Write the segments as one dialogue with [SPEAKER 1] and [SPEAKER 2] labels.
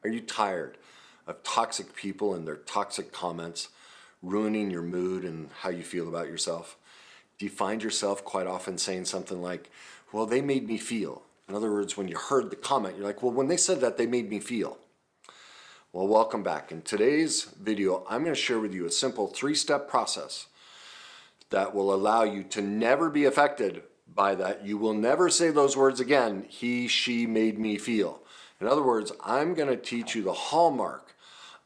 [SPEAKER 1] Are you tired of toxic people and their toxic comments ruining your mood and how you feel about yourself? Do you find yourself quite often saying something like, well, they made me feel? In other words, when you heard the comment, you're like, well, when they said that, they made me feel. Well, welcome back. In today's video, I'm going to share with you a simple 3-step process that will allow you to never be affected by that. You will never say those words again, he, she made me feel. In other words, I'm going to teach you the hallmark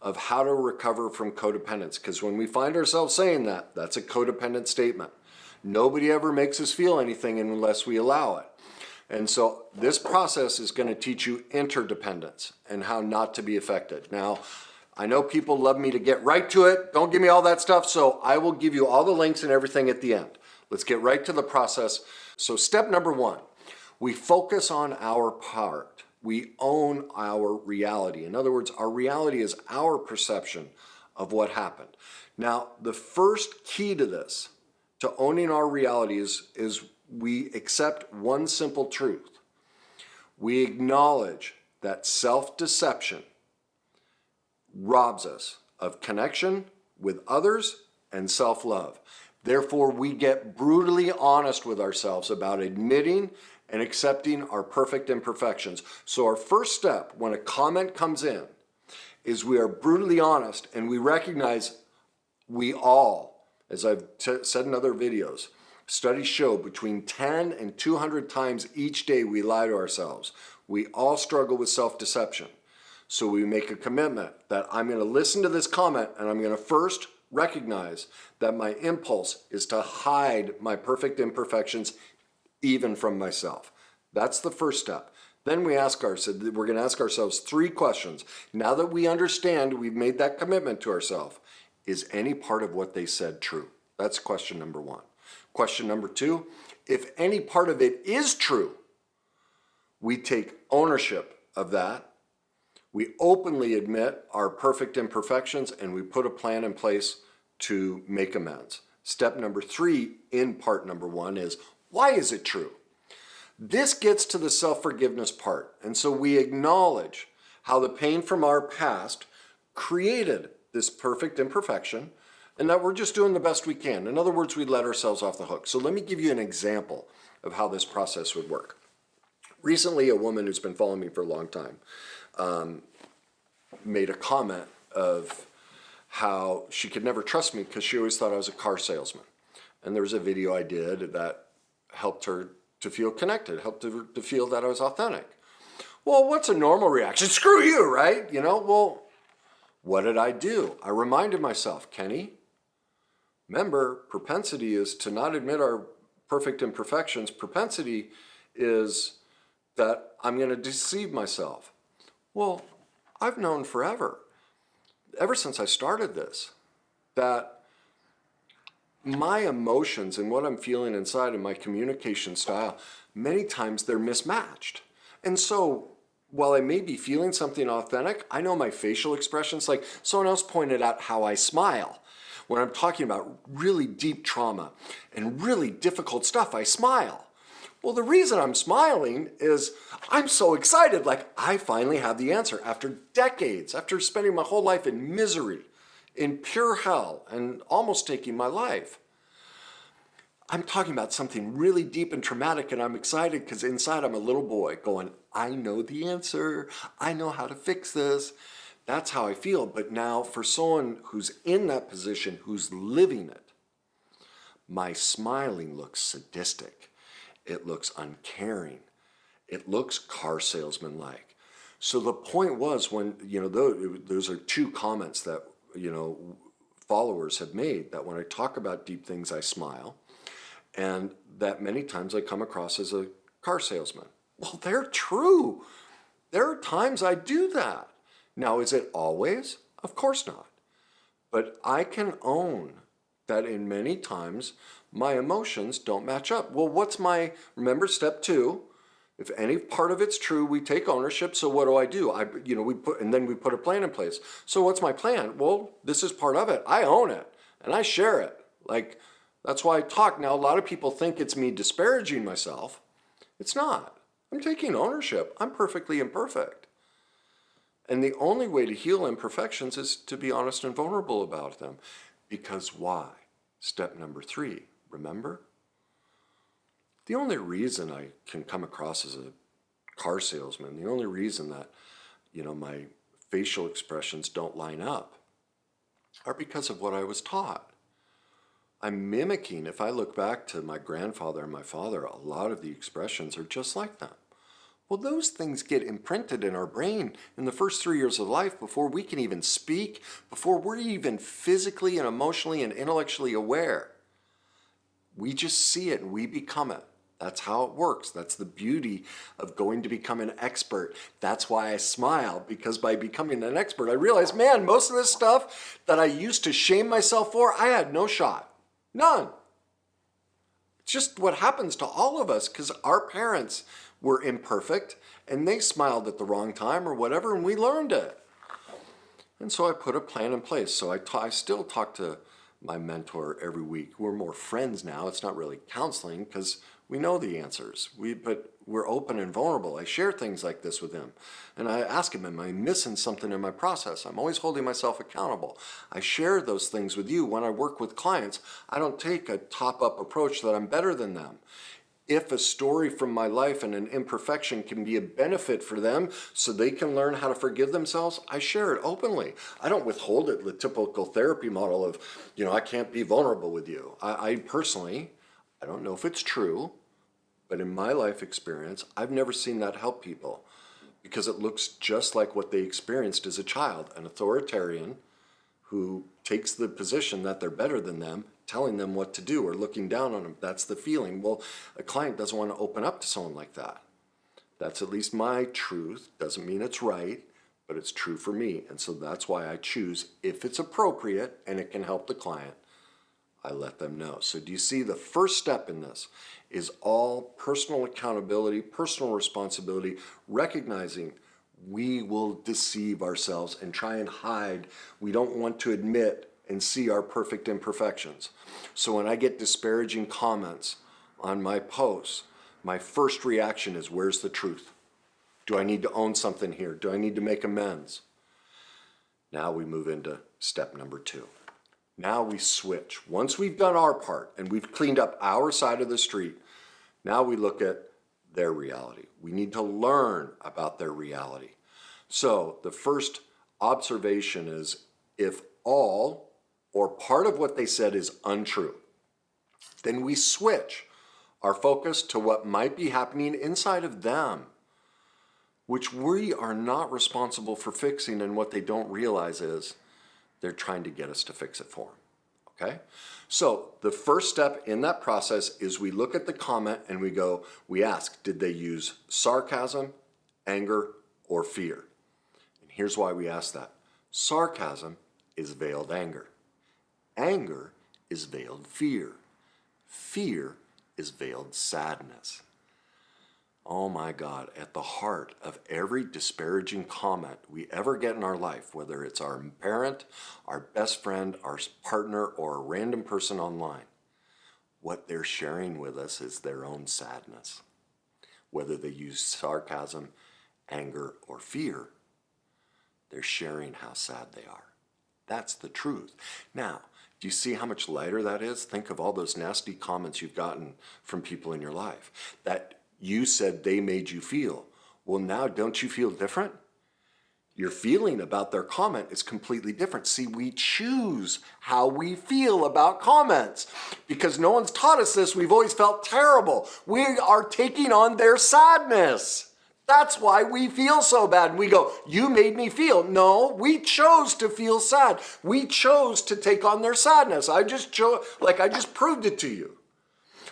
[SPEAKER 1] of how to recover from codependence, because when we find ourselves saying that, that's a codependent statement. Nobody ever makes us feel anything unless we allow it. And so this process is going to teach you interdependence and how not to be affected. Now, I know people love me to get right to it. Don't give me all that stuff. So I will give you all the links and everything at the end. Let's get right to the process. So step number 1, we focus on our part. We own our reality. In other words, our reality is our perception of what happened. Now, the first key to this, to owning our reality, is we accept one simple truth. We acknowledge that self-deception robs us of connection with others and self-love. Therefore, we get brutally honest with ourselves about admitting and accepting our perfect imperfections. So our first step when a comment comes in is we are brutally honest and we recognize we all, as I've said in other videos, studies show between 10 and 200 times each day we lie to ourselves. We all struggle with self-deception. So we make a commitment that I'm going to listen to this comment and I'm going to first recognize that my impulse is to hide my perfect imperfections even from myself. That's the first step. Then we're going to ask ourselves 3 questions. Now that we understand we've made that commitment to ourselves, is any part of what they said true? That's question number 1. Question number 2, if any part of it is true, we take ownership of that. We openly admit our perfect imperfections and we put a plan in place to make amends. Step number 3 in part number 1 is, why is it true? This gets to the self-forgiveness part. And so we acknowledge how the pain from our past created this perfect imperfection and that we're just doing the best we can. In other words, we let ourselves off the hook. So let me give you an example of how this process would work. Recently, a woman who's been following me for a long time made a comment of how she could never trust me because she always thought I was a car salesman. And there was a video I did that helped her to feel connected, helped her to feel that I was authentic. Well, what's a normal reaction? Screw you, right? Well, what did I do? I reminded myself, Kenny, remember, propensity is to not admit our perfect imperfections. Propensity is that I'm going to deceive myself. Well, I've known forever, ever since I started this, that my emotions and what I'm feeling inside and my communication style, many times they're mismatched. And so while I may be feeling something authentic, I know my facial expressions, like someone else pointed out how I smile. When I'm talking about really deep trauma and really difficult stuff, I smile. Well, the reason I'm smiling is I'm so excited, like I finally have the answer after decades, after spending my whole life in misery, in pure hell, and almost taking my life. I'm talking about something really deep and traumatic, and I'm excited because inside I'm a little boy going, I know the answer. I know how to fix this. That's how I feel. But now for someone who's in that position, who's living it, my smiling looks sadistic. It looks uncaring. It looks car salesman-like. So the point was when, those are 2 comments that, followers have made, that when I talk about deep things, I smile. And that many times I come across as a car salesman. Well, they're true. There are times I do that. Now, is it always? Of course not. But I can own that in many times my emotions don't match up. Well, remember step 2, if any part of it's true, we take ownership. So what do? We put a plan in place. So what's my plan? Well, this is part of it. I own it and I share it. That's why I talk. Now, a lot of people think it's me disparaging myself. It's not. I'm taking ownership. I'm perfectly imperfect. And the only way to heal imperfections is to be honest and vulnerable about them. Because why? Step number 3, remember? The only reason I can come across as a car salesman, the only reason that, my facial expressions don't line up are because of what I was taught. I'm mimicking, if I look back to my grandfather and my father, a lot of the expressions are just like them. Well, those things get imprinted in our brain in the first 3 years of life before we can even speak, before we're even physically and emotionally and intellectually aware. We just see it and we become it. That's how it works. That's the beauty of going to become an expert. That's why I smile, because by becoming an expert, I realize, man, most of this stuff that I used to shame myself for, I had no shot. None. It's just what happens to all of us because our parents were imperfect and they smiled at the wrong time or whatever, and we learned it. And so I put a plan in place. So I still talk to my mentor every week. We're more friends now. It's not really counseling because we know the answers. But we're open and vulnerable. I share things like this with him. And I ask him, am I missing something in my process? I'm always holding myself accountable. I share those things with you. When I work with clients, I don't take a top-up approach that I'm better than them. If a story from my life and an imperfection can be a benefit for them so they can learn how to forgive themselves, I share it openly. I don't withhold it, the typical therapy model of, I can't be vulnerable with you. I personally, I don't know if it's true, but in my life experience, I've never seen that help people because it looks just like what they experienced as a child, an authoritarian who takes the position that they're better than them, telling them what to do or looking down on them. That's the feeling. Well, a client doesn't want to open up to someone like that. That's at least my truth. Doesn't mean it's right, but it's true for me. And so that's why I choose, if it's appropriate and it can help the client, I let them know. So do you see the first step in this is all personal accountability, personal responsibility, recognizing we will deceive ourselves and try and hide. We don't want to admit and see our perfect imperfections. So when I get disparaging comments on my posts, my first reaction is, where's the truth? Do I need to own something here? Do I need to make amends? Now we move into step number 2. Now we switch. Once we've done our part and we've cleaned up our side of the street, now we look at their reality. We need to learn about their reality. So the first observation is, if all or part of what they said is untrue, then we switch our focus to what might be happening inside of them, which we are not responsible for fixing, and what they don't realize is they're trying to get us to fix it for them, okay? So the first step in that process is we look at the comment and we ask, did they use sarcasm, anger, or fear? And here's why we ask that. Sarcasm is veiled anger. Anger is veiled fear. Fear is veiled sadness. Oh my God, at the heart of every disparaging comment we ever get in our life, whether it's our parent, our best friend, our partner, or a random person online, what they're sharing with us is their own sadness. Whether they use sarcasm, anger, or fear, they're sharing how sad they are. That's the truth. Now, do you see how much lighter that is? Think of all those nasty comments you've gotten from people in your life that you said they made you feel. Well, now don't you feel different? Your feeling about their comment is completely different. See, we choose how we feel about comments because no one's taught us this. We've always felt terrible. We are taking on their sadness. That's why we feel so bad. We go, you made me feel. No, we chose to feel sad. We chose to take on their sadness. I just proved it to you.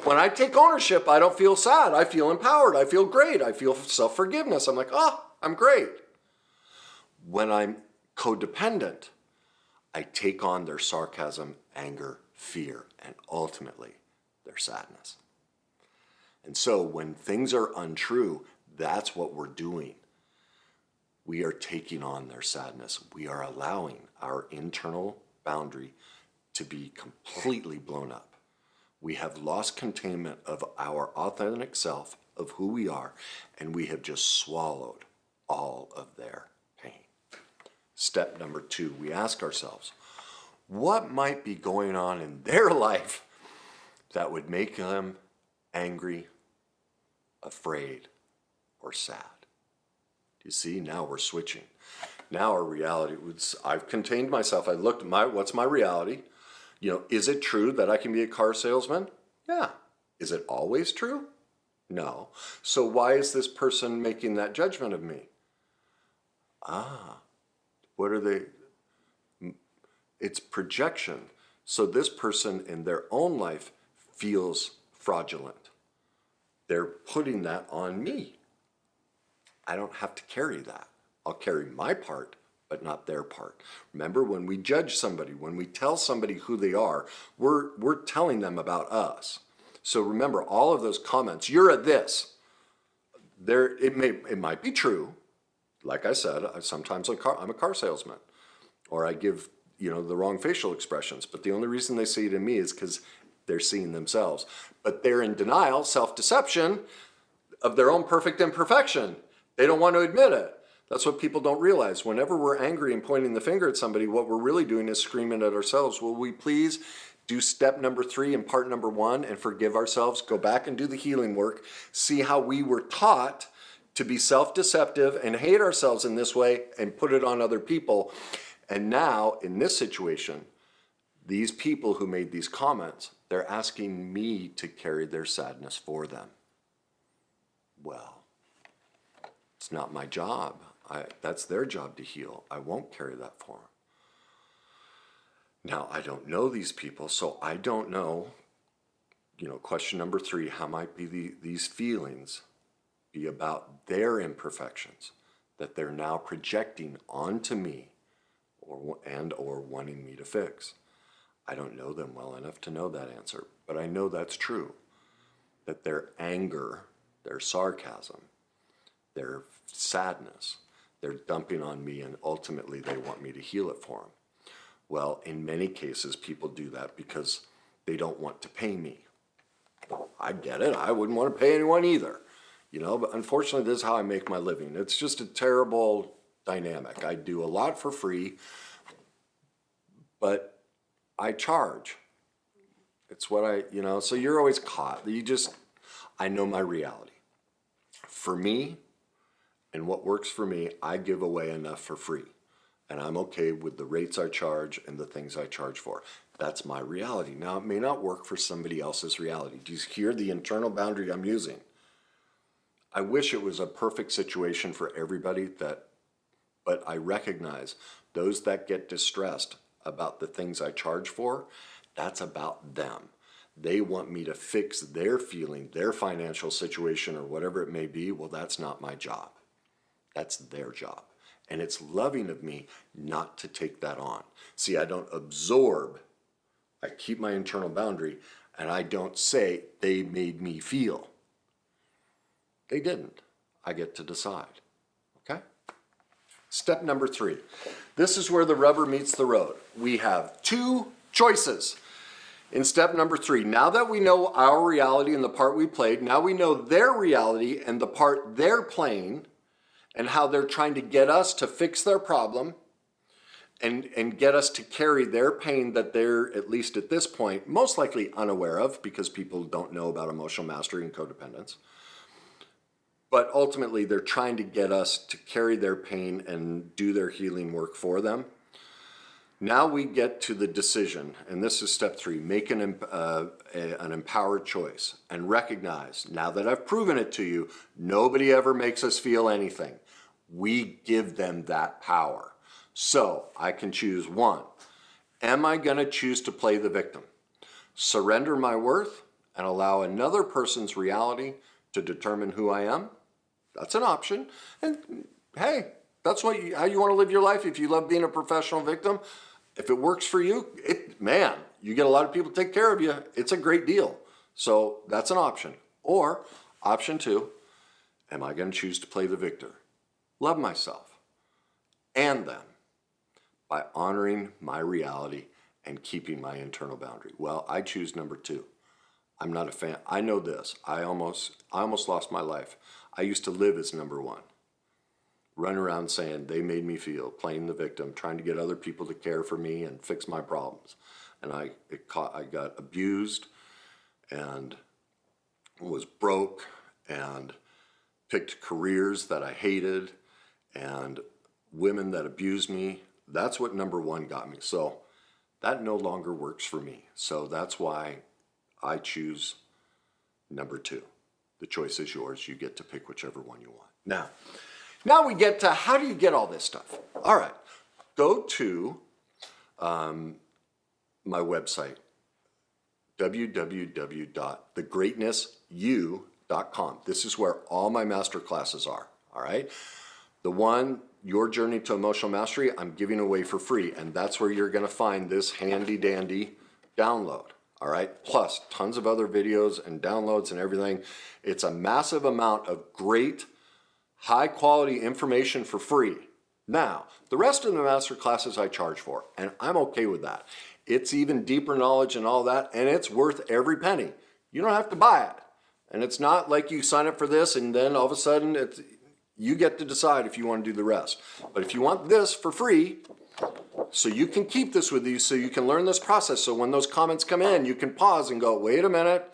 [SPEAKER 1] When I take ownership, I don't feel sad. I feel empowered. I feel great. I feel self-forgiveness. I'm like, oh, I'm great. When I'm codependent, I take on their sarcasm, anger, fear, and ultimately their sadness. And so when things are untrue, that's what we're doing. We are taking on their sadness. We are allowing our internal boundary to be completely blown up. We have lost containment of our authentic self, of who we are, and we have just swallowed all of their pain. Step number 2, we ask ourselves, what might be going on in their life that would make them angry, afraid, or sad? You see, now we're switching. Now our reality, I've contained myself. I looked at what's my reality? Is it true that I can be a car salesman? Yeah. Is it always true? No. So why is this person making that judgment of me? What are they? It's projection. So this person in their own life feels fraudulent. They're putting that on me. I don't have to carry that. I'll carry my part, but not their part. Remember, when we judge somebody, when we tell somebody who they are, we're telling them about us. So remember, all of those comments, you're a this. It might be true. Like I said, sometimes I'm a car salesman, or I give the wrong facial expressions. But the only reason they see it in me is because they're seeing themselves. But they're in denial, self-deception of their own perfect imperfection. They don't want to admit it. That's what people don't realize. Whenever we're angry and pointing the finger at somebody, what we're really doing is screaming at ourselves. Will we please do step number 3 and part number 1 and forgive ourselves? Go back and do the healing work. See how we were taught to be self-deceptive and hate ourselves in this way and put it on other people. And now, in this situation, these people who made these comments, they're asking me to carry their sadness for them. Well, it's not my job. That's their job to heal. I won't carry that for them. Now, I don't know these people, so I don't know, question number 3, how might be these feelings be about their imperfections that they're now projecting onto me or wanting me to fix? I don't know them well enough to know that answer, but I know that's true, that their anger, their sarcasm, their sadness, they're dumping on me, and ultimately they want me to heal it for them. Well, in many cases, people do that because they don't want to pay me. I get it. I wouldn't want to pay anyone either. But unfortunately, this is how I make my living. It's just a terrible dynamic. I do a lot for free, but I charge. It's what so you're always caught. I know my reality. For me, and what works for me, I give away enough for free. And I'm okay with the rates I charge and the things I charge for. That's my reality. Now, it may not work for somebody else's reality. Do you hear the internal boundary I'm using? I wish it was a perfect situation for everybody, but I recognize those that get distressed about the things I charge for, that's about them. They want me to fix their feeling, their financial situation, or whatever it may be. Well, that's not my job. That's their job. And it's loving of me not to take that on. See, I don't absorb. I keep my internal boundary, and I don't say they made me feel. They didn't. I get to decide. Okay? Step number 3. This is where the rubber meets the road. We have 2 choices. In step number 3, now that we know our reality and the part we played, now we know their reality and the part they're playing, and how they're trying to get us to fix their problem and get us to carry their pain that they're, at least at this point, most likely unaware of, because people don't know about emotional mastery and codependence. But ultimately, they're trying to get us to carry their pain and do their healing work for them. Now we get to the decision, and this is step 3, make an empowered choice and recognize, now that I've proven it to you, nobody ever makes us feel anything. We give them that power. So I can choose 1. Am I going to choose to play the victim? Surrender my worth and allow another person's reality to determine who I am? That's an option. And hey, that's how you want to live your life if you love being a professional victim. If it works for you, you get a lot of people to take care of you. It's a great deal. So that's an option. Or option 2, am I going to choose to play the victor? Love myself and them by honoring my reality and keeping my internal boundary. Well, I choose number 2. I'm not a fan. I know this. I almost lost my life. I used to live as number 1. running around saying they made me feel, playing the victim, trying to get other people to care for me and fix my problems. And I got abused and was broke and picked careers that I hated and women that abused me. That's what number one got me. So that no longer works for me. So that's why I choose number two. The choice is yours. You get to pick whichever one you want. Now we get to how do you get all this stuff? All right, go to my website, www.thegreatnessyou.com. This is where all my master classes are, all right? The one, Your Journey to Emotional Mastery, I'm giving away for free, and that's where you're gonna find this handy dandy download, all right? Plus tons of other videos and downloads and everything. It's a massive amount of great, high quality information for free. Now, the rest of the master classes I charge for, and I'm okay with that. It's even deeper knowledge and all that, and it's worth every penny. You don't have to buy it. And it's not like you sign up for this and then all of a sudden you get to decide if you want to do the rest. But if you want this for free, so you can keep this with you, so you can learn this process, so when those comments come in, you can pause and go, wait a minute,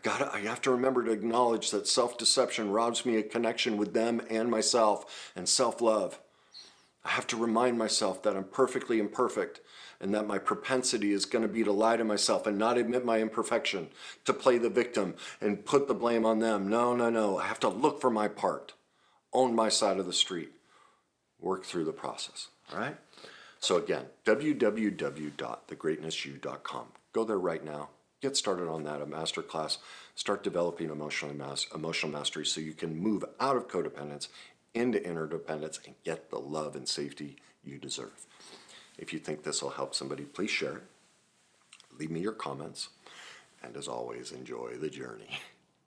[SPEAKER 1] I have to remember to acknowledge that self-deception robs me of connection with them and myself and self-love. I have to remind myself that I'm perfectly imperfect and that my propensity is going to be to lie to myself and not admit my imperfection, to play the victim and put the blame on them. No. I have to look for my part, own my side of the street, work through the process, all right? So again, www.thegreatnessyou.com. Go there right now. Get started on that, a masterclass. Start developing emotional mastery so you can move out of codependence into interdependence and get the love and safety you deserve. If you think this will help somebody, please share it. Leave me your comments. And as always, enjoy the journey.